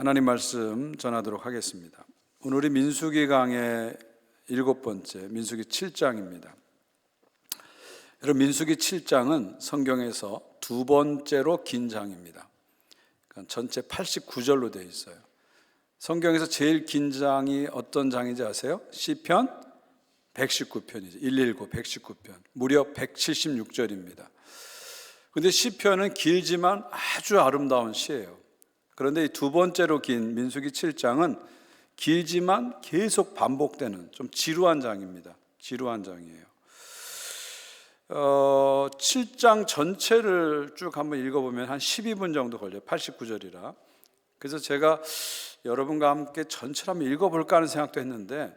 하나님 말씀 전하도록 하겠습니다. 오늘 우리 민수기 강의 7번째 민수기 7장입니다. 여러분, 민수기 7장은 성경에서 두 번째로 긴 장입니다. 그러니까 전체 89절로 되어 있어요. 성경에서 제일 긴 장이 어떤 장인지 아세요? 시편 119편이죠. 119, 119편. 무려 176절입니다. 그런데 시편은 길지만 아주 아름다운 시예요. 그런데 이 두 번째로 긴 민수기 7장은 길지만 계속 반복되는 좀 지루한 장입니다. 지루한 장이에요. 7장 전체를 쭉 한번 읽어보면 한 12분 정도 걸려요. 89절이라. 그래서 제가 여러분과 함께 전체를 한번 읽어볼까 하는 생각도 했는데,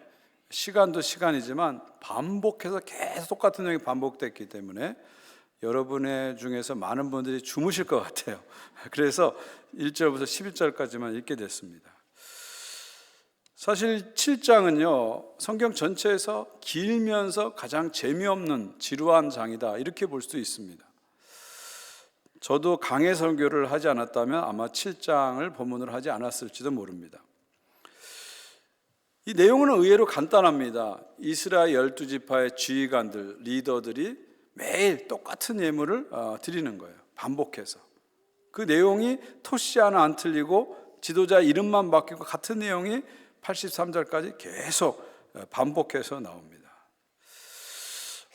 시간도 시간이지만 반복해서 계속 똑같은 내용이 반복됐기 때문에 여러분의 중에서 많은 분들이 주무실 것 같아요. 그래서 1절부터 11절까지만 읽게 됐습니다. 사실 7장은요, 성경 전체에서 길면서 가장 재미없는 지루한 장이다, 이렇게 볼 수도 있습니다. 저도 강해 설교를 하지 않았다면 아마 7장을 본문으로 하지 않았을지도 모릅니다. 이 내용은 의외로 간단합니다. 이스라엘 12지파의 지휘관들, 리더들이 매일 똑같은 예물을 드리는 거예요. 반복해서. 그 내용이 토시 하나 안 틀리고 지도자 이름만 바뀌고 같은 내용이 83절까지 계속 반복해서 나옵니다.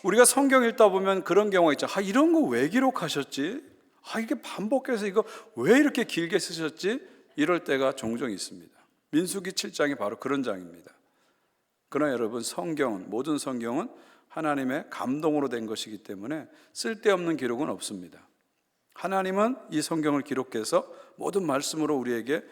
우리가 성경 읽다 보면 그런 경우가 있죠. 이런 거 왜 기록하셨지? 이게 반복해서 이거 왜 이렇게 길게 쓰셨지? 이럴 때가 종종 있습니다. 민수기 7장이 바로 그런 장입니다. 그러나 여러분, 모든 성경은 하나님의 감동으로 된 것이기 때문에 쓸데없는 기록은 없습니다. 하나님은 이 성경을 기록해서 모든 말씀으로 우리에게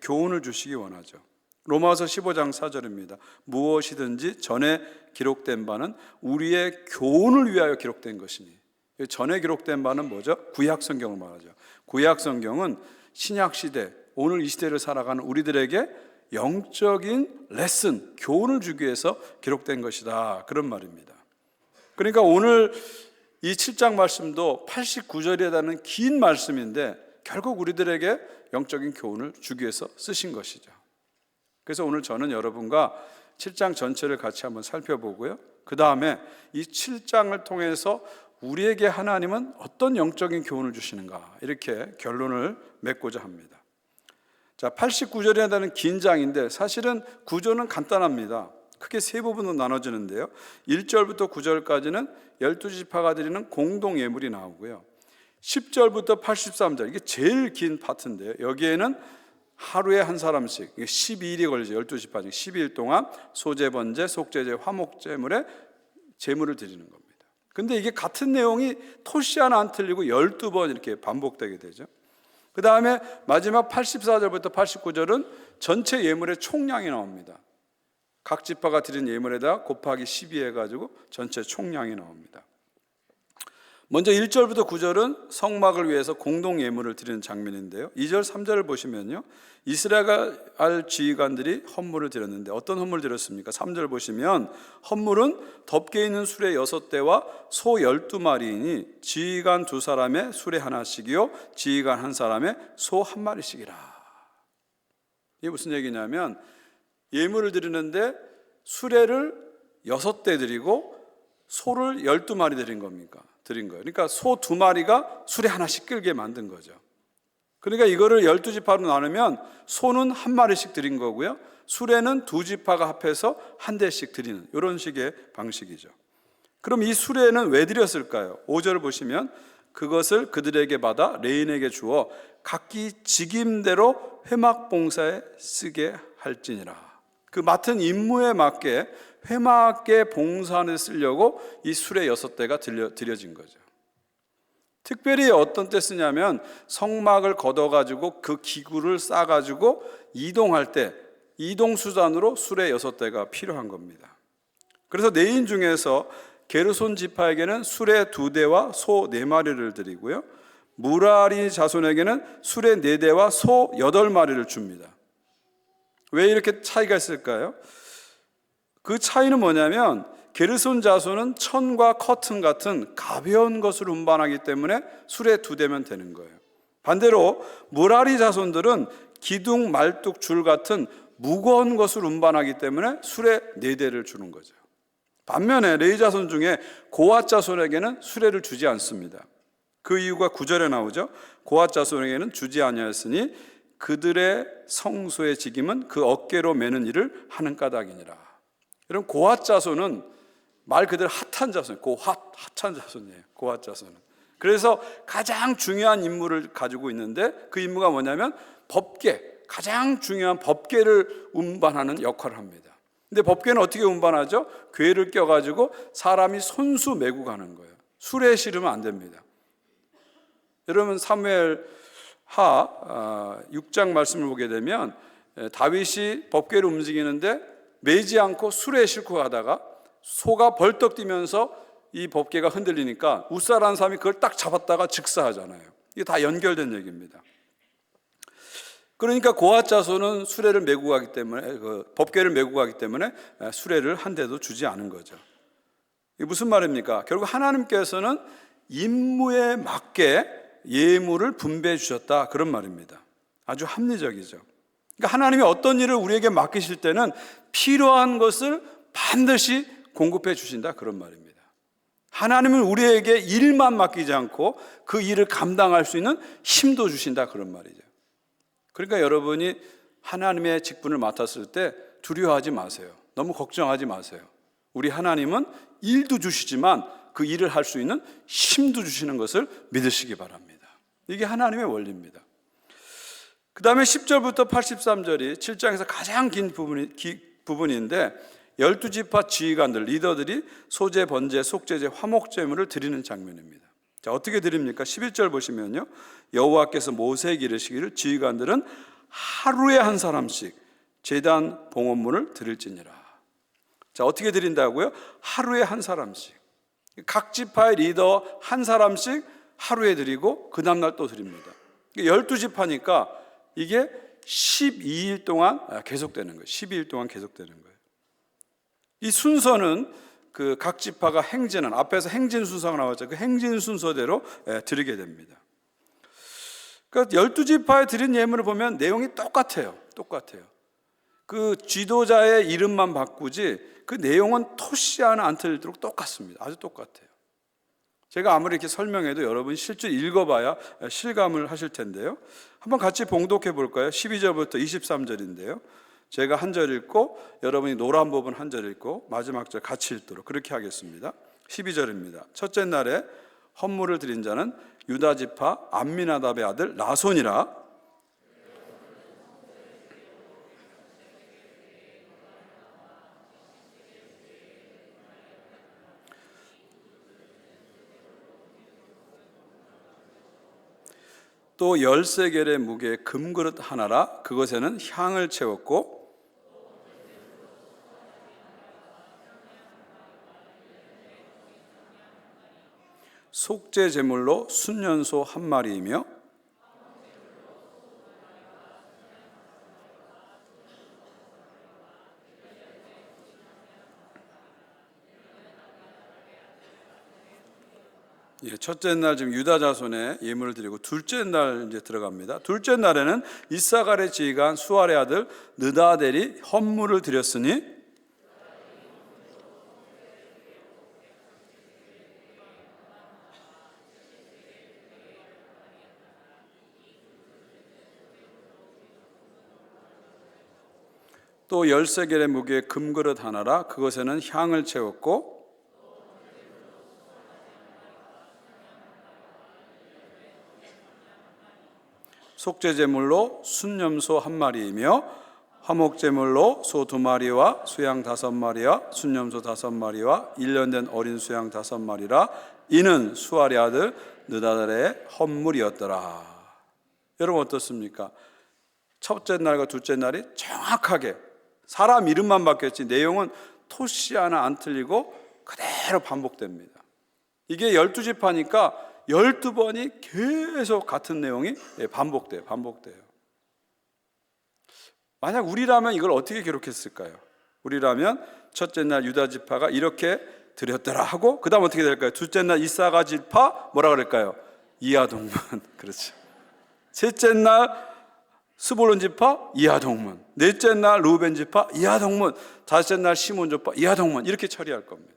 교훈을 주시기 원하죠. 로마서 15장 4절입니다. 무엇이든지 전에 기록된 바는 우리의 교훈을 위하여 기록된 것이니. 전에 기록된 바는 뭐죠? 구약 성경을 말하죠. 구약 성경은 신약 시대, 오늘 이 시대를 살아가는 우리들에게 영적인 레슨, 교훈을 주기 위해서 기록된 것이다, 그런 말입니다. 그러니까 오늘 이 7장 말씀도 89절이라는 긴 말씀인데 결국 우리들에게 영적인 교훈을 주기 위해서 쓰신 것이죠. 그래서 오늘 저는 여러분과 7장 전체를 같이 한번 살펴보고요, 그 다음에 이 7장을 통해서 우리에게 하나님은 어떤 영적인 교훈을 주시는가, 이렇게 결론을 맺고자 합니다. 자, 89절이라는 긴 장인데 사실은 구조는 간단합니다. 크게 세 부분으로 나눠지는데요, 1절부터 9절까지는 12지파가 드리는 공동 예물이 나오고요, 10절부터 83절, 이게 제일 긴 파트인데요, 여기에는 하루에 한 사람씩 12일이 걸리죠. 12지파 중 12일 동안 소제, 번제, 속제제, 화목제물에 제물을 드리는 겁니다. 근데 이게 같은 내용이 토시 하나 안 틀리고 12번 이렇게 반복되게 되죠. 그 다음에 마지막 84절부터 89절은 전체 예물의 총량이 나옵니다. 각 지파가 드린 예물에다 곱하기 12 해가지고 전체 총량이 나옵니다. 먼저 1절부터 9절은 성막을 위해서 공동 예물을 드리는 장면인데요, 2절 3절을 보시면요, 이스라엘 지휘관들이 헌물을 드렸는데 어떤 헌물을 드렸습니까? 3절 보시면 헌물은 덮개 있는 수레 6대와 소 12마리이니 지휘관 2사람의 수레 하나씩이요 지휘관 1사람의 소 1마리씩이라. 이게 무슨 얘기냐면, 예물을 드리는데 수레를 6대 드리고 소를 12마리 드린 거예요. 그러니까 소 2마리가 수레 하나씩 끌게 만든 거죠. 그러니까 이거를 12지파로 나누면 소는 1마리씩 드린 거고요, 수레는 2지파가 합해서 1대씩 드리는 이런 식의 방식이죠. 그럼 이 수레는 왜 드렸을까요? 5절을 보시면 그것을 그들에게 받아 레인에게 주어 각기 직임대로 회막봉사에 쓰게 할지니라. 그 맡은 임무에 맞게 회막의 봉사에 쓰려고 이 수레 6대가 드려진 거죠. 특별히 어떤 때 쓰냐면 성막을 걷어가지고 그 기구를 싸가지고 이동할 때 이동수단으로 수레 6대가 필요한 겁니다. 그래서 레인 중에서 게르손 지파에게는 수레 2대와 소 4마리를 드리고요, 무라리 자손에게는 수레 4대와 소 8마리를 줍니다. 왜 이렇게 차이가 있을까요? 그 차이는 뭐냐면, 게르손 자손은 천과 커튼 같은 가벼운 것을 운반하기 때문에 수레 2대면 되는 거예요. 반대로 무라리 자손들은 기둥, 말뚝, 줄 같은 무거운 것을 운반하기 때문에 수레 4대를 주는 거죠. 반면에 레위 자손 중에 고핫 자손에게는 수레를 주지 않습니다. 그 이유가 9절에 나오죠. 고핫 자손에게는 주지 아니하였으니 그들의 성소의 직임은 그 어깨로 매는 일을 하는 까닭이니라. 여러분, 고핫 자손은 말 그대로 핫한 자손, 핫한 자손이에요. 고핫 자손은. 그래서 가장 중요한 임무를 가지고 있는데 그 임무가 뭐냐면 법궤, 가장 중요한 법궤를 운반하는 역할을 합니다. 근데 법궤는 어떻게 운반하죠? 궤를 껴가지고 사람이 손수 메고 가는 거예요. 수레에 실으면 안 됩니다. 여러분, 사무엘 하 6장 말씀을 보게 되면 다윗이 법궤를 움직이는데 매지 않고 수레에 싣고 가다가 소가 벌떡 뛰면서 이 법궤가 흔들리니까 웃사라는 사람이 그걸 딱 잡았다가 즉사하잖아요. 이게 다 연결된 얘기입니다. 그러니까 고핫 자손은 수레를 메고 가기 때문에, 법궤를 메고 가기 때문에 수레를 한 대도 주지 않은 거죠. 이게 무슨 말입니까? 결국 하나님께서는 임무에 맞게 예물을 분배해 주셨다, 그런 말입니다. 아주 합리적이죠. 그러니까 하나님이 어떤 일을 우리에게 맡기실 때는 필요한 것을 반드시 공급해 주신다, 그런 말입니다. 하나님은 우리에게 일만 맡기지 않고 그 일을 감당할 수 있는 힘도 주신다, 그런 말이죠. 그러니까 여러분이 하나님의 직분을 맡았을 때 두려워하지 마세요. 너무 걱정하지 마세요. 우리 하나님은 일도 주시지만 그 일을 할 수 있는 힘도 주시는 것을 믿으시기 바랍니다. 이게 하나님의 원리입니다. 그 다음에 10절부터 83절이 7장에서 가장 긴 부분인데 12지파 지휘관들, 리더들이 소제, 번제, 속제제, 화목제물을 드리는 장면입니다. 자, 어떻게 드립니까? 11절 보시면요, 여호와께서 모세에게 이르시기를 지휘관들은 하루에 한 사람씩 제단 봉헌물을 드릴지니라. 자, 어떻게 드린다고요? 하루에 한 사람씩. 각 지파의 리더 한 사람씩 하루에 드리고 그 다음날 또 드립니다. 12지파니까 이게 12일 동안 계속되는 거예요. 12일 동안 계속되는 거예요. 이 순서는 그 각 지파가 행진한, 앞에서 행진 순서가 나왔죠. 그 행진 순서대로 드리게 됩니다. 그러니까 12지파에 드린 예물을 보면 내용이 똑같아요. 그 지도자의 이름만 바꾸지 그 내용은 토시 하나 안 틀리도록 똑같습니다. 아주 똑같아요. 제가 아무리 이렇게 설명해도 여러분이 실제 읽어봐야 실감을 하실 텐데요. 한번 같이 봉독해 볼까요? 12절부터 23절인데요. 제가 한 절 읽고 여러분이 노란 부분 한 절 읽고 마지막 절 같이 읽도록 그렇게 하겠습니다. 12절입니다. 첫째 날에 헌물을 드린 자는 유다 지파 암미나답의 아들 나손이라. 또 13개의 무게의 금그릇 하나라. 그것에는 향을 채웠고 속죄 제물로 순년소 한 마리이며 첫째 날 지금 유다 자손의 예물을 드리고 둘째 날 이제 들어갑니다. 둘째 날에는 이사갈의 지휘관 수알의 아들 느다델이 헌물을 드렸으니 또 13개의 무게의 금그릇 하나라. 그것에는 향을 채웠고 속죄제물로 순염소 한 마리이며 화목제물로 소 2마리와 수양 5마리와 순염소 5마리와 1년 된 어린 수양 5마리라. 이는 수알의 아들 느다델의 헌물이었더라. 여러분 어떻습니까? 첫째 날과 둘째 날이 정확하게 사람 이름만 바뀌었지 내용은 토시 하나 안 틀리고 그대로 반복됩니다. 이게 12지파니까 12번이 계속 같은 내용이 반복돼요. 만약 우리라면 이걸 어떻게 기록했을까요? 우리라면 첫째 날 유다 지파가 이렇게 드렸더라 하고 그 다음 어떻게 될까요? 둘째 날 이사가 지파 뭐라 그럴까요? 이하동분. 그렇죠. 셋째 날 스불론 지파 이하 동문, 넷째 날 루벤 지파 이하 동문, 다섯째 날 시몬 지파 이하 동문, 이렇게 처리할 겁니다.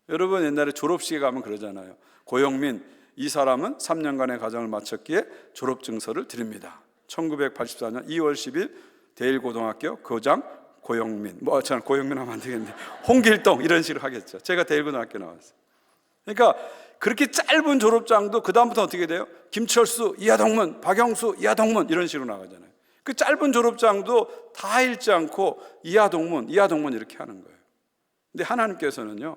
여러분 옛날에 졸업식에 가면 그러잖아요. 고영민 이 사람은 3년간의 과정을 마쳤기에 졸업 증서를 드립니다. 1984년 2월 10일 대일고등학교 교장 고영민. 저는 고영민 하면 안 되겠네. 홍길동 이런 식으로 하겠죠. 제가 대일고등학교 나왔어요. 그러니까 그렇게 짧은 졸업장도 그 다음부터 어떻게 돼요? 김철수 이하 동문, 박영수 이하 동문 이런 식으로 나가잖아요. 그 짧은 졸업장도 다 읽지 않고 이하 동문 이렇게 하는 거예요. 근데 하나님께서는요,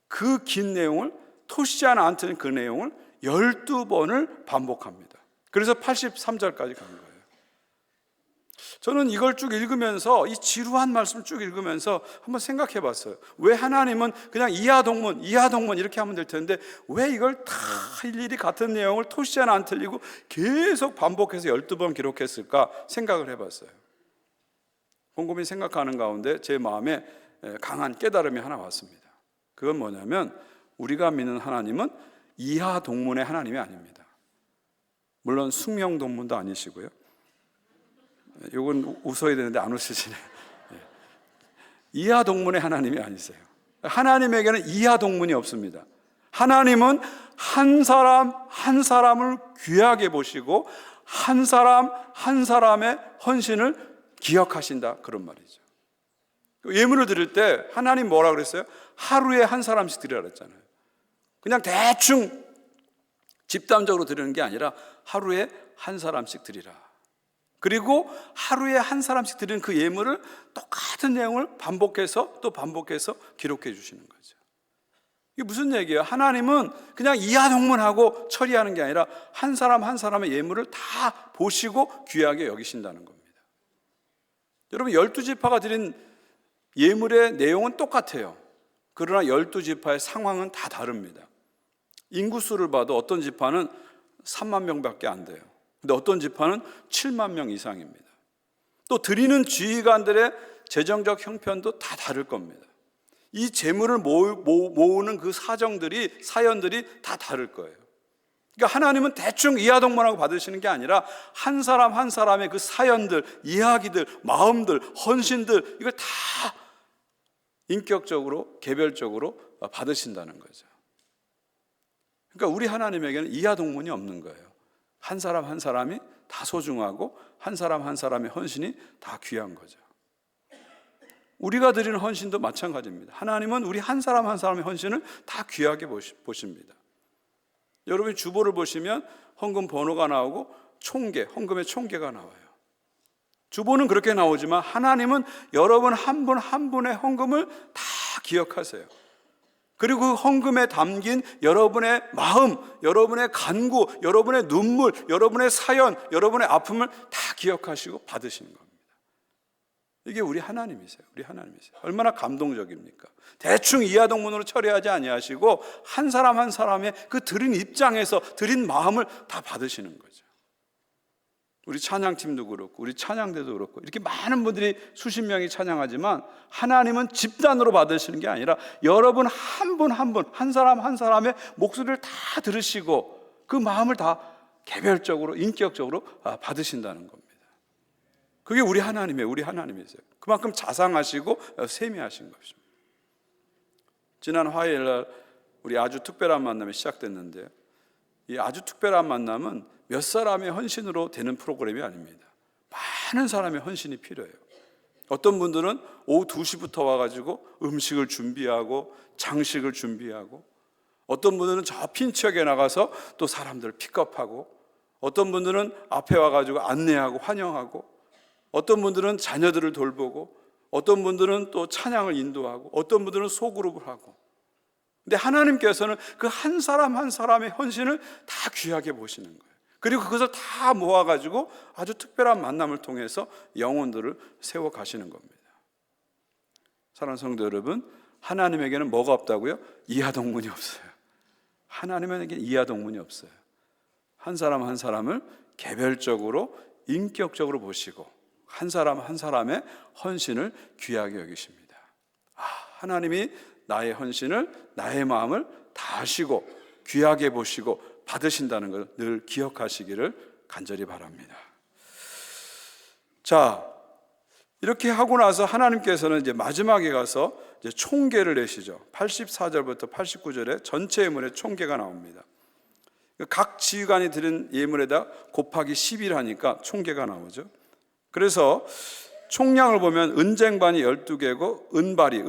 그 긴 내용을 토시지 않은 그 내용을 12번을 반복합니다. 그래서 83절까지 간 거예요. 저는 이걸 쭉 읽으면서, 이 지루한 말씀을 쭉 읽으면서 한번 생각해 봤어요. 왜 하나님은 그냥 이하 동문 이렇게 하면 될 텐데 왜 이걸 다 일일이 같은 내용을 토시지 않아 안 틀리고 계속 반복해서 12번 기록했을까 생각을 해 봤어요. 곰곰이 생각하는 가운데 제 마음에 강한 깨달음이 하나 왔습니다. 그건 뭐냐면 우리가 믿는 하나님은 이하 동문의 하나님이 아닙니다. 물론 숙명 동문도 아니시고요. 이건 웃어야 되는데 안 웃으시네요. 이하 동문의 하나님이 아니세요. 하나님에게는 이하 동문이 없습니다. 하나님은 한 사람 한 사람을 귀하게 보시고 한 사람 한 사람의 헌신을 기억하신다, 그런 말이죠. 예물을 드릴 때 하나님 뭐라 그랬어요? 하루에 한 사람씩 드리라 그랬잖아요. 그냥 대충 집단적으로 드리는 게 아니라 하루에 한 사람씩 드리라. 그리고 하루에 한 사람씩 드리는 그 예물을 똑같은 내용을 반복해서 또 반복해서 기록해 주시는 거죠. 이게 무슨 얘기예요? 하나님은 그냥 이하 동문하고 처리하는 게 아니라 한 사람 한 사람의 예물을 다 보시고 귀하게 여기신다는 겁니다. 여러분 12지파가 드린 예물의 내용은 똑같아요. 그러나 12지파의 상황은 다 다릅니다. 인구수를 봐도 어떤 지파는 3만 명밖에 안 돼요. 근데 어떤 지파는 7만 명 이상입니다. 또 드리는 지휘관들의 재정적 형편도 다 다를 겁니다. 이 재물을 모으는 그 사연들이 다 다를 거예요. 그러니까 하나님은 대충 이하 동문하고 받으시는 게 아니라 한 사람 한 사람의 그 사연들, 이야기들, 마음들, 헌신들, 이걸 다 인격적으로 개별적으로 받으신다는 거죠. 그러니까 우리 하나님에게는 이하 동문이 없는 거예요. 한 사람 한 사람이 다 소중하고 한 사람 한 사람의 헌신이 다 귀한 거죠. 우리가 드리는 헌신도 마찬가지입니다. 하나님은 우리 한 사람 한 사람의 헌신을 다 귀하게 보십니다. 여러분이 주보를 보시면 헌금 번호가 나오고 헌금의 총계가 나와요. 주보는 그렇게 나오지만 하나님은 여러분 한 분 한 분의 헌금을 다 기억하세요. 그리고 그 헌금에 담긴 여러분의 마음, 여러분의 간구, 여러분의 눈물, 여러분의 사연, 여러분의 아픔을 다 기억하시고 받으시는 겁니다. 이게 우리 하나님이세요. 우리 하나님이세요. 얼마나 감동적입니까? 대충 이하 동문으로 처리하지 아니하시고 한 사람 한 사람의 그 드린 입장에서 드린 마음을 다 받으시는 거죠. 우리 찬양팀도 그렇고 우리 찬양대도 그렇고 이렇게 많은 분들이 수십 명이 찬양하지만 하나님은 집단으로 받으시는 게 아니라 여러분 한 분 한 분, 한 사람 한 사람의 목소리를 다 들으시고 그 마음을 다 개별적으로 인격적으로 받으신다는 겁니다. 그게 우리 하나님이에요. 우리 하나님이세요. 그만큼 자상하시고 세미하신 것입니다. 지난 화요일 날 우리 아주 특별한 만남이 시작됐는데요. 이 아주 특별한 만남은 몇 사람의 헌신으로 되는 프로그램이 아닙니다. 많은 사람의 헌신이 필요해요. 어떤 분들은 오후 2시부터 와가지고 음식을 준비하고 장식을 준비하고, 어떤 분들은 저 핀치역에 나가서 또 사람들을 픽업하고, 어떤 분들은 앞에 와가지고 안내하고 환영하고, 어떤 분들은 자녀들을 돌보고, 어떤 분들은 또 찬양을 인도하고, 어떤 분들은 소그룹을 하고. 근데 하나님께서는 그 한 사람 한 사람의 헌신을 다 귀하게 보시는 거예요. 그리고 그것을 다 모아가지고 아주 특별한 만남을 통해서 영혼들을 세워가시는 겁니다. 사랑하는 성도 여러분, 하나님에게는 뭐가 없다고요? 이하 동문이 없어요. 하나님에게는 이하 동문이 없어요. 한 사람 한 사람을 개별적으로 인격적으로 보시고 한 사람 한 사람의 헌신을 귀하게 여기십니다. 하나님이 나의 헌신을, 나의 마음을 다 아시고 귀하게 보시고 받으신다는 걸 늘 기억하시기를 간절히 바랍니다. 자, 이렇게 하고 나서 하나님께서는 이제 마지막에 가서 이제 총계를 내시죠. 84절부터 89절에 전체 예물의 총계가 나옵니다. 각 지휘관이 드린 예물에다 곱하기 10일 하니까 총계가 나오죠. 그래서 총량을 보면 은쟁반이 12개고 은발이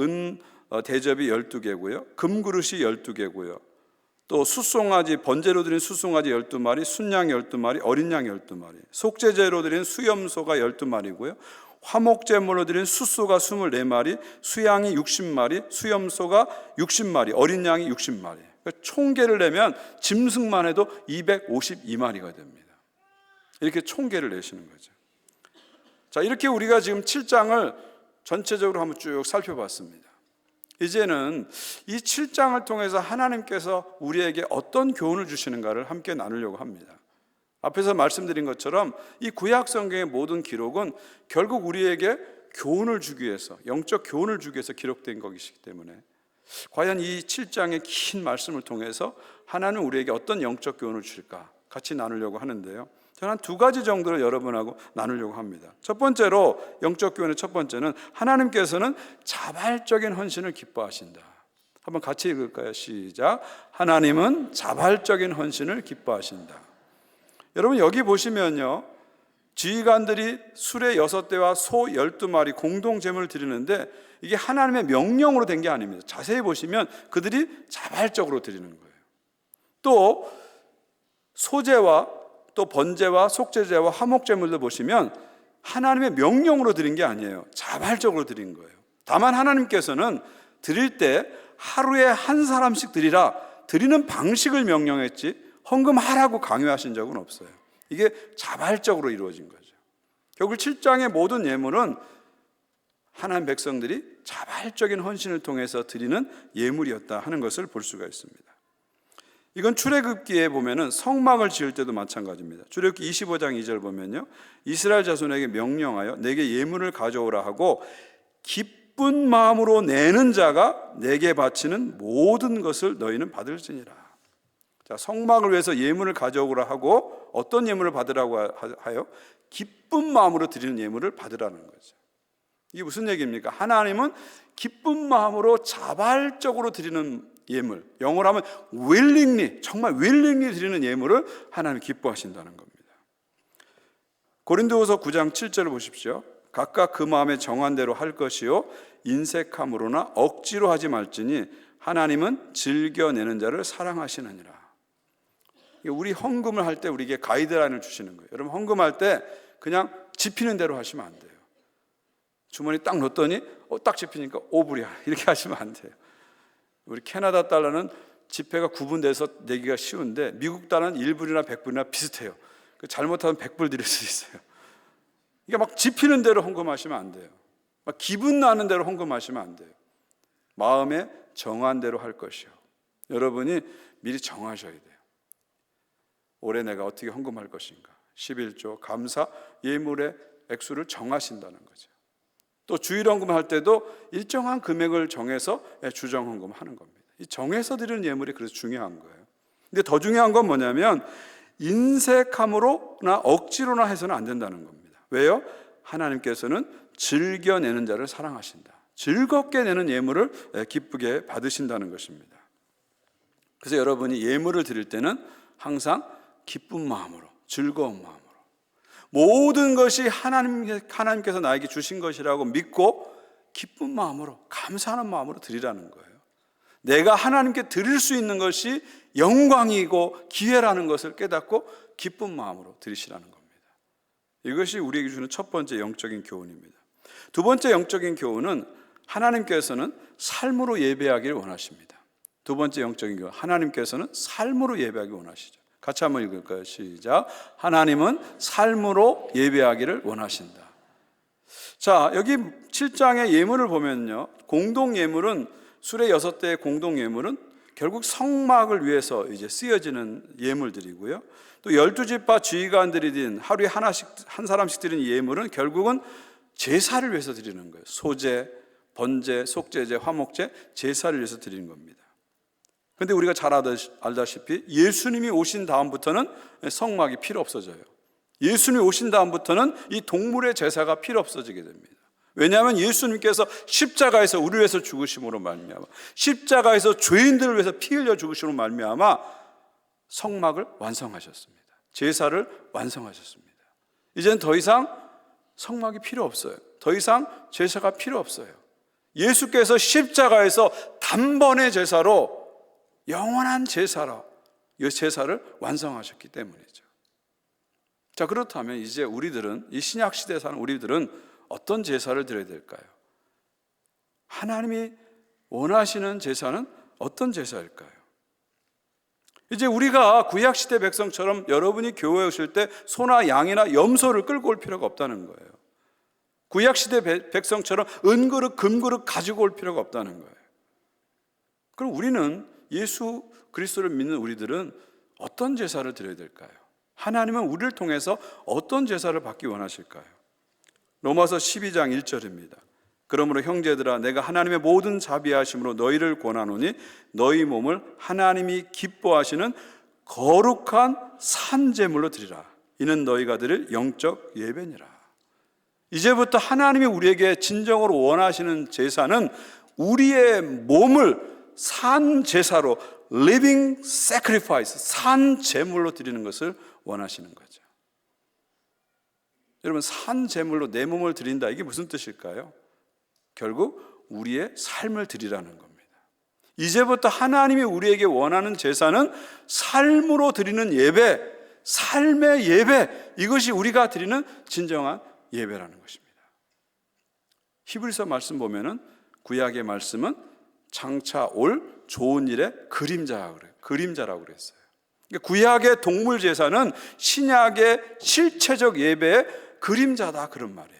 대접이 12개고요. 금그릇이 12개고요. 또 숫송아지, 번제로 드린 숫송아지 12마리, 순양 12마리, 어린 양 12마리, 속죄제로 드린 수염소가 12마리고요. 화목제물로 드린 숫소가 24마리, 수양이 60마리, 수염소가 60마리, 어린 양이 60마리. 그러니까 총계를 내면 짐승만 해도 252마리가 됩니다. 이렇게 총계를 내시는 거죠. 자, 이렇게 우리가 지금 7장을 전체적으로 한번 쭉 살펴봤습니다. 이제는 이 7장을 통해서 하나님께서 우리에게 어떤 교훈을 주시는가를 함께 나누려고 합니다. 앞에서 말씀드린 것처럼 이 구약 성경의 모든 기록은 결국 우리에게 교훈을 주기 위해서, 영적 교훈을 주기 위해서 기록된 것이기 때문에 과연 이 7장의 긴 말씀을 통해서 하나님은 우리에게 어떤 영적 교훈을 주실까 같이 나누려고 하는데요. 저는 한 2가지 정도로 여러분하고 나누려고 합니다. 첫 번째로, 영적 교훈의 첫 번째는 하나님께서는 자발적인 헌신을 기뻐하신다. 한번 같이 읽을까요? 시작. 하나님은 자발적인 헌신을 기뻐하신다. 여러분, 여기 보시면요, 지휘관들이 수레 6대와 소 12마리 공동 제물을 드리는데 이게 하나님의 명령으로 된 게 아닙니다. 자세히 보시면 그들이 자발적으로 드리는 거예요. 또 소제와 또 번제와 속죄제와 화목제물도 보시면 하나님의 명령으로 드린 게 아니에요. 자발적으로 드린 거예요. 다만 하나님께서는 드릴 때 하루에 한 사람씩 드리라, 드리는 방식을 명령했지 헌금하라고 강요하신 적은 없어요. 이게 자발적으로 이루어진 거죠. 결국 7장의 모든 예물은 하나님 백성들이 자발적인 헌신을 통해서 드리는 예물이었다 하는 것을 볼 수가 있습니다. 이건 출애굽기에 보면은 성막을 지을 때도 마찬가지입니다. 출애굽기 25장 2절 보면요, 이스라엘 자손에게 명령하여 내게 예물을 가져오라 하고 기쁜 마음으로 내는 자가 내게 바치는 모든 것을 너희는 받을지니라. 자, 성막을 위해서 예물을 가져오라 하고 어떤 예물을 받으라고 하여? 기쁜 마음으로 드리는 예물을 받으라는 거죠. 이게 무슨 얘기입니까? 하나님은 기쁜 마음으로 자발적으로 드리는 예물, 영어로 하면 willingly, 정말 willingly 드리는 예물을 하나님이 기뻐하신다는 겁니다. 고린도후서 9장 7절을 보십시오. 각각 그 마음에 정한 대로 할 것이요 인색함으로나 억지로 하지 말지니 하나님은 즐겨내는 자를 사랑하시느니라. 우리 헌금을 할 때 우리에게 가이드라인을 주시는 거예요. 여러분, 헌금할 때 그냥 집히는 대로 하시면 안 돼요. 주머니 딱 넣었더니 딱 집히니까 5불이야 이렇게 하시면 안 돼요. 우리 캐나다 달러는 지폐가 구분돼서 내기가 쉬운데 미국 달러는 1불이나 100불이나 비슷해요. 잘못하면 100불 드릴 수 있어요. 이게 막 집히는 대로 헌금하시면 안 돼요. 막 기분 나는 대로 헌금하시면 안 돼요. 마음에 정한 대로 할 것이요. 여러분이 미리 정하셔야 돼요. 올해 내가 어떻게 헌금할 것인가, 11조 감사 예물의 액수를 정하신다는 거죠. 또 주일 헌금할 때도 일정한 금액을 정해서 주정 헌금하는 겁니다. 이 정해서 드리는 예물이 그래서 중요한 거예요. 근데 더 중요한 건 뭐냐면 인색함으로나 억지로나 해서는 안 된다는 겁니다. 왜요? 하나님께서는 즐겨내는 자를 사랑하신다. 즐겁게 내는 예물을 기쁘게 받으신다는 것입니다. 그래서 여러분이 예물을 드릴 때는 항상 기쁜 마음으로, 즐거운 마음으로, 모든 것이 하나님께서 나에게 주신 것이라고 믿고 기쁜 마음으로, 감사하는 마음으로 드리라는 거예요. 내가 하나님께 드릴 수 있는 것이 영광이고 기회라는 것을 깨닫고 기쁜 마음으로 드리시라는 겁니다. 이것이 우리에게 주는 첫 번째 영적인 교훈입니다. 두 번째 영적인 교훈은 하나님께서는 삶으로 예배하기를 원하십니다. 두 번째 영적인 교훈, 하나님께서는 삶으로 예배하기를 원하시죠. 같이 한번 읽을까요? 시작. 하나님은 삶으로 예배하기를 원하신다. 자, 여기 7장의 예물을 보면요, 공동 예물은 수레 6대의 공동 예물은 결국 성막을 위해서 이제 쓰여지는 예물들이고요. 또 12지파 지휘관들이 드린 하루에 하나씩 한 사람씩 드리는 예물은 결국은 제사를 위해서 드리는 거예요. 소제, 번제, 속죄제, 화목제, 제사를 위해서 드리는 겁니다. 그런데 우리가 잘 알다시피 예수님이 오신 다음부터는 성막이 필요 없어져요. 예수님이 오신 다음부터는 이 동물의 제사가 필요 없어지게 됩니다. 왜냐하면 예수님께서 십자가에서 우리를 위해서 죽으심으로 말미암아, 십자가에서 죄인들을 위해서 피 흘려 죽으심으로 말미암아 성막을 완성하셨습니다. 제사를 완성하셨습니다. 이제는 더 이상 성막이 필요 없어요. 더 이상 제사가 필요 없어요. 예수께서 십자가에서 단번의 제사로, 영원한 제사로 이 제사를 완성하셨기 때문이죠. 자, 그렇다면 이제 우리들은, 이 신약 시대에 사는 우리들은 어떤 제사를 드려야 될까요? 하나님이 원하시는 제사는 어떤 제사일까요? 이제 우리가 구약시대 백성처럼 여러분이 교회에 오실 때 소나 양이나 염소를 끌고 올 필요가 없다는 거예요. 구약시대 백성처럼 은그릇, 금그릇 가지고 올 필요가 없다는 거예요. 그럼 우리는, 예수 그리스도를 믿는 우리들은 어떤 제사를 드려야 될까요? 하나님은 우리를 통해서 어떤 제사를 받기 원하실까요? 로마서 12장 1절입니다. 그러므로 형제들아, 내가 하나님의 모든 자비하심으로 너희를 권하노니 너희 몸을 하나님이 기뻐하시는 거룩한 산 제물로 드리라. 이는 너희가 드릴 영적 예배니라. 이제부터 하나님이 우리에게 진정으로 원하시는 제사는 우리의 몸을 산 제사로, living sacrifice, 산 제물로 드리는 것을 원하시는 거죠. 여러분, 산 제물로 내 몸을 드린다, 이게 무슨 뜻일까요? 결국 우리의 삶을 드리라는 겁니다. 이제부터 하나님이 우리에게 원하는 제사는 삶으로 드리는 예배, 삶의 예배, 이것이 우리가 드리는 진정한 예배라는 것입니다. 히브리서 말씀 보면은 구약의 말씀은 장차 올 좋은 일의 그림자라고 그랬어요. 구약의 동물 제사는 신약의 실체적 예배의 그림자다, 그런 말이에요.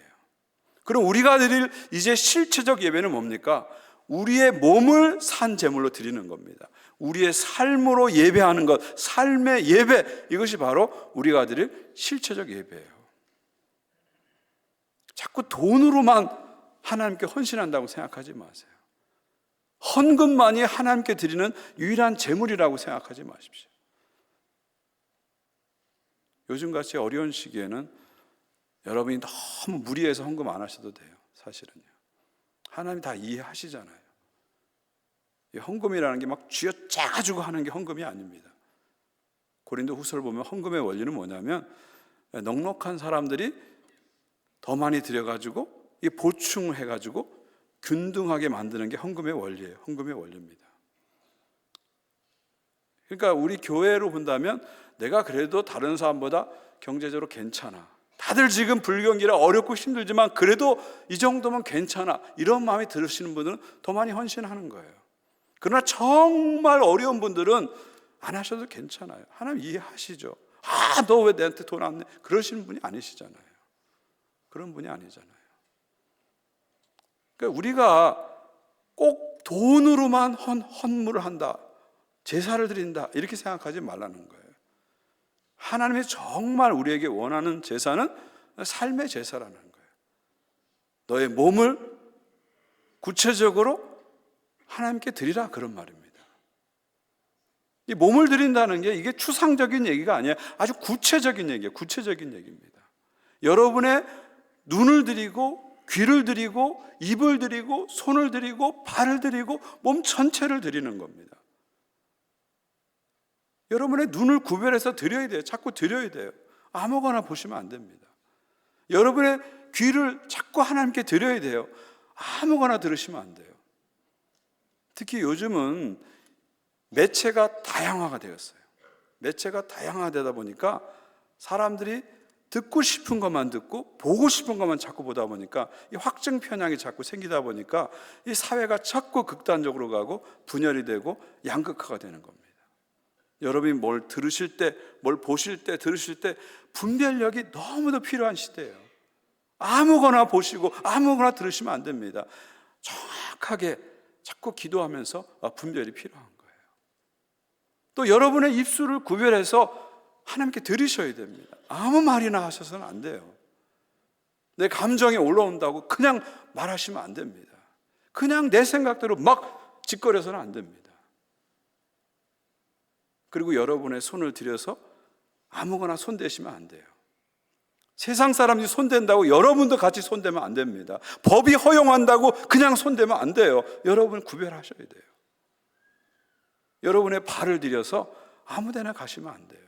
그럼 우리가 드릴 이제 실체적 예배는 뭡니까? 우리의 몸을 산 제물로 드리는 겁니다. 우리의 삶으로 예배하는 것, 삶의 예배, 이것이 바로 우리가 드릴 실체적 예배예요. 자꾸 돈으로만 하나님께 헌신한다고 생각하지 마세요. 헌금만이 하나님께 드리는 유일한 제물이라고 생각하지 마십시오. 요즘같이 어려운 시기에는 여러분이 너무 무리해서 헌금 안 하셔도 돼요. 사실은요. 하나님이 다 이해하시잖아요. 이 헌금이라는 게 막 쥐어짜가지고 하는 게 헌금이 아닙니다. 고린도 후서를 보면 헌금의 원리는 뭐냐면, 넉넉한 사람들이 더 많이 드려가지고 이 보충해가지고 균등하게 만드는 게 헌금의 원리예요. 헌금의 원리입니다. 그러니까 우리 교회로 본다면 내가 그래도 다른 사람보다 경제적으로 괜찮아, 다들 지금 불경기라 어렵고 힘들지만 그래도 이 정도면 괜찮아, 이런 마음이 들으시는 분들은 더 많이 헌신하는 거예요. 그러나 정말 어려운 분들은 안 하셔도 괜찮아요. 하나님 이해하시죠. 아, 너 왜 내한테 돈 안 내? 그러시는 분이 아니시잖아요. 그런 분이 아니잖아요. 그러니까 우리가 꼭 돈으로만 헌물을 한다, 제사를 드린다, 이렇게 생각하지 말라는 거예요. 하나님이 정말 우리에게 원하는 제사는 삶의 제사라는 거예요. 너의 몸을 구체적으로 하나님께 드리라, 그런 말입니다. 이 몸을 드린다는 게 이게 추상적인 얘기가 아니에요. 아주 구체적인 얘기예요. 구체적인 얘기입니다. 여러분의 눈을 드리고, 귀를 드리고, 입을 드리고, 손을 드리고, 발을 드리고, 몸 전체를 드리는 겁니다. 여러분의 눈을 구별해서 드려야 돼요. 자꾸 드려야 돼요. 아무거나 보시면 안 됩니다. 여러분의 귀를 자꾸 하나님께 드려야 돼요. 아무거나 들으시면 안 돼요. 특히 요즘은 매체가 다양화가 되었어요. 매체가 다양화되다 보니까 사람들이 듣고 싶은 것만 듣고 보고 싶은 것만 자꾸 보다 보니까 이 확증 편향이 자꾸 생기다 보니까 이 사회가 자꾸 극단적으로 가고 분열이 되고 양극화가 되는 겁니다. 여러분이 뭘 들으실 때, 뭘 보실 때, 들으실 때 분별력이 너무도 필요한 시대예요. 아무거나 보시고 아무거나 들으시면 안 됩니다. 정확하게 자꾸 기도하면서 분별이 필요한 거예요. 또 여러분의 입술을 구별해서 하나님께 드리셔야 됩니다. 아무 말이나 하셔서는 안 돼요. 내 감정이 올라온다고 그냥 말하시면 안 됩니다. 그냥 내 생각대로 막 짓거려서는 안 됩니다. 그리고 여러분의 손을 들여서 아무거나 손대시면 안 돼요. 세상 사람이 손댄다고 여러분도 같이 손대면 안 됩니다. 법이 허용한다고 그냥 손대면 안 돼요. 여러분 구별하셔야 돼요. 여러분의 발을 들여서 아무 데나 가시면 안 돼요.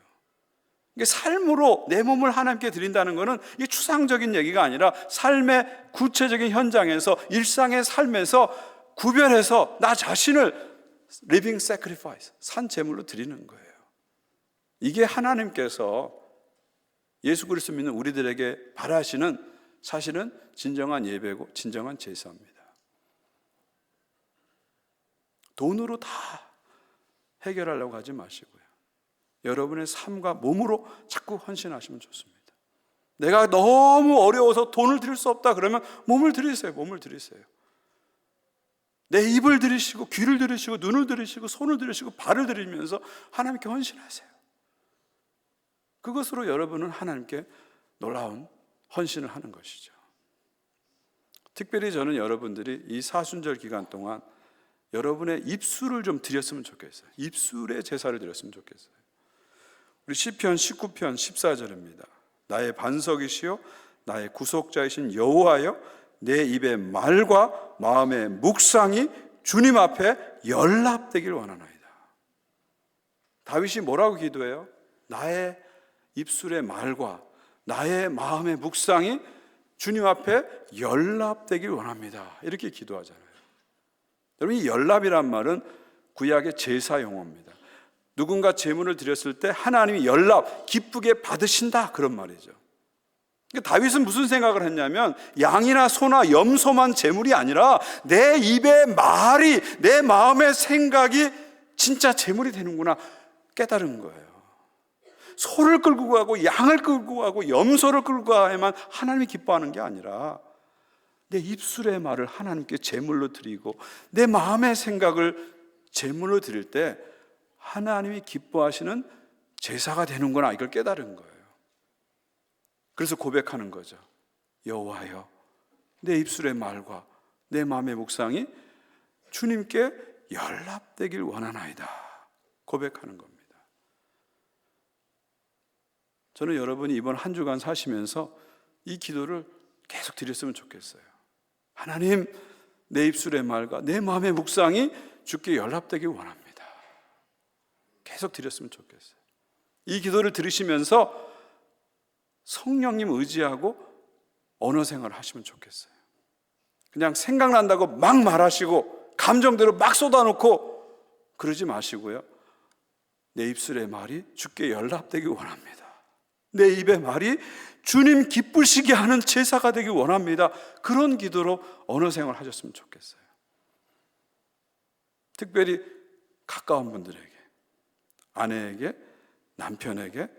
이게 삶으로 내 몸을 하나님께 드린다는 것은 이게 추상적인 얘기가 아니라 삶의 구체적인 현장에서, 일상의 삶에서 구별해서 나 자신을 living sacrifice, 산 제물로 드리는 거예요. 이게 하나님께서 예수 그리스도 믿는 우리들에게 바라시는 사실은 진정한 예배고 진정한 제사입니다. 돈으로 다 해결하려고 하지 마시고요. 여러분의 삶과 몸으로 자꾸 헌신하시면 좋습니다. 내가 너무 어려워서 돈을 드릴 수 없다 그러면 몸을 드리세요. 몸을 드리세요. 내 입을 들이시고 귀를 들이시고 눈을 들이시고 손을 들이시고 발을 들이면서 하나님께 헌신하세요. 그것으로 여러분은 하나님께 놀라운 헌신을 하는 것이죠. 특별히 저는 여러분들이 이 사순절 기간 동안 여러분의 입술을 좀 드렸으면 좋겠어요. 입술의 제사를 드렸으면 좋겠어요. 우리 시편 19편 14절입니다. 나의 반석이시요 나의 구속자이신 여호와여, 내 입의 말과 마음의 묵상이 주님 앞에 연락되길 원하나이다. 다윗이 뭐라고 기도해요? 나의 입술의 말과 나의 마음의 묵상이 주님 앞에 연락되길 원합니다. 이렇게 기도하잖아요. 여러분, 이 연락이란 말은 구약의 제사 용어입니다. 누군가 제물을 드렸을 때 하나님이 연락, 기쁘게 받으신다, 그런 말이죠. 그러니까 다윗은 무슨 생각을 했냐면 양이나 소나 염소만 제물이 아니라 내 입의 말이, 내 마음의 생각이 진짜 제물이 되는구나 깨달은 거예요. 소를 끌고 가고 양을 끌고 가고 염소를 끌고 가야만 하나님이 기뻐하는 게 아니라 내 입술의 말을 하나님께 제물로 드리고 내 마음의 생각을 제물로 드릴 때 하나님이 기뻐하시는 제사가 되는구나, 이걸 깨달은 거예요. 그래서 고백하는 거죠. 여호와여, 내 입술의 말과 내 마음의 묵상이 주님께 연락되길 원하나이다, 고백하는 겁니다. 저는 여러분이 이번 한 주간 사시면서 이 기도를 계속 드렸으면 좋겠어요. 하나님, 내 입술의 말과 내 마음의 묵상이 주께 연락되길 원합니다. 계속 드렸으면 좋겠어요. 이 기도를 들으시면서 성령님 의지하고 언어 생활을 하시면 좋겠어요. 그냥 생각난다고 막 말하시고 감정대로 막 쏟아놓고 그러지 마시고요. 내 입술의 말이 주께 연락되길 원합니다. 내 입의 말이 주님 기쁘시게 하는 제사가 되길 원합니다. 그런 기도로 언어 생활을 하셨으면 좋겠어요. 특별히 가까운 분들에게, 아내에게, 남편에게,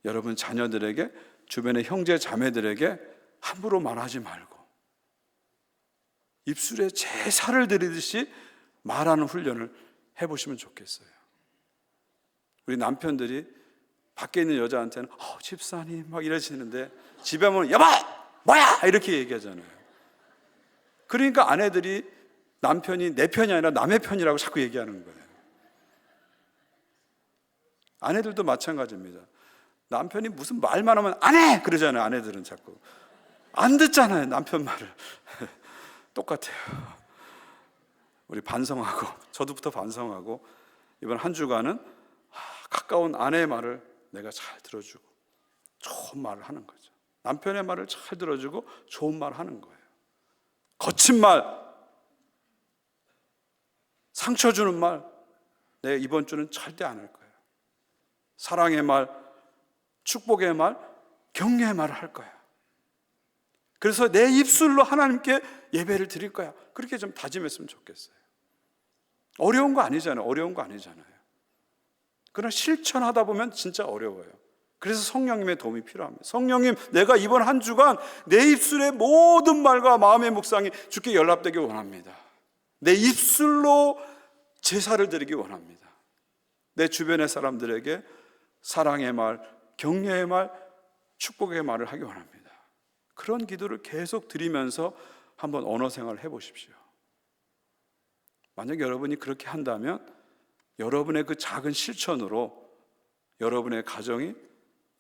여러분 자녀들에게, 주변의 형제 자매들에게 함부로 말하지 말고 입술에 제사를 드리듯이 말하는 훈련을 해보시면 좋겠어요. 우리 남편들이 밖에 있는 여자한테는 집사님 막 이러시는데 집에 오면 여보 뭐야 이렇게 얘기하잖아요. 그러니까 아내들이 남편이 내 편이 아니라 남의 편이라고 자꾸 얘기하는 거예요. 아내들도 마찬가지입니다. 남편이 무슨 말만 하면 안 해! 그러잖아요. 아내들은 자꾸 안 듣잖아요, 남편 말을. 똑같아요. 우리 반성하고, 저도부터 반성하고 이번 한 주간은 가까운 아내의 말을 내가 잘 들어주고 좋은 말을 하는 거죠. 남편의 말을 잘 들어주고 좋은 말 하는 거예요. 거친 말, 상처 주는 말 내가 이번 주는 절대 안 할 거예요. 사랑의 말, 축복의 말, 격려의 말을 할 거야. 그래서 내 입술로 하나님께 예배를 드릴 거야. 그렇게 좀 다짐했으면 좋겠어요. 어려운 거 아니잖아요. 어려운 거 아니잖아요. 그러나 실천하다 보면 진짜 어려워요. 그래서 성령님의 도움이 필요합니다. 성령님, 내가 이번 한 주간 내 입술의 모든 말과 마음의 묵상이 주께 연락되길 원합니다. 내 입술로 제사를 드리기 원합니다. 내 주변의 사람들에게 사랑의 말, 격려의 말, 축복의 말을 하기 원합니다. 그런 기도를 계속 드리면서 한번 언어 생활을 해보십시오. 만약 여러분이 그렇게 한다면 여러분의 그 작은 실천으로 여러분의 가정이,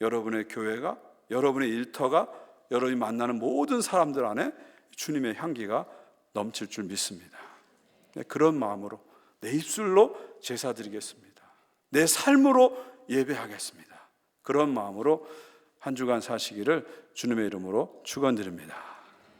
여러분의 교회가, 여러분의 일터가 여러분이 만나는 모든 사람들 안에 주님의 향기가 넘칠 줄 믿습니다. 그런 마음으로 내 입술로 제사 드리겠습니다. 내 삶으로 예배하겠습니다. 그런 마음으로 한 주간 사시기를 주님의 이름으로 축원드립니다.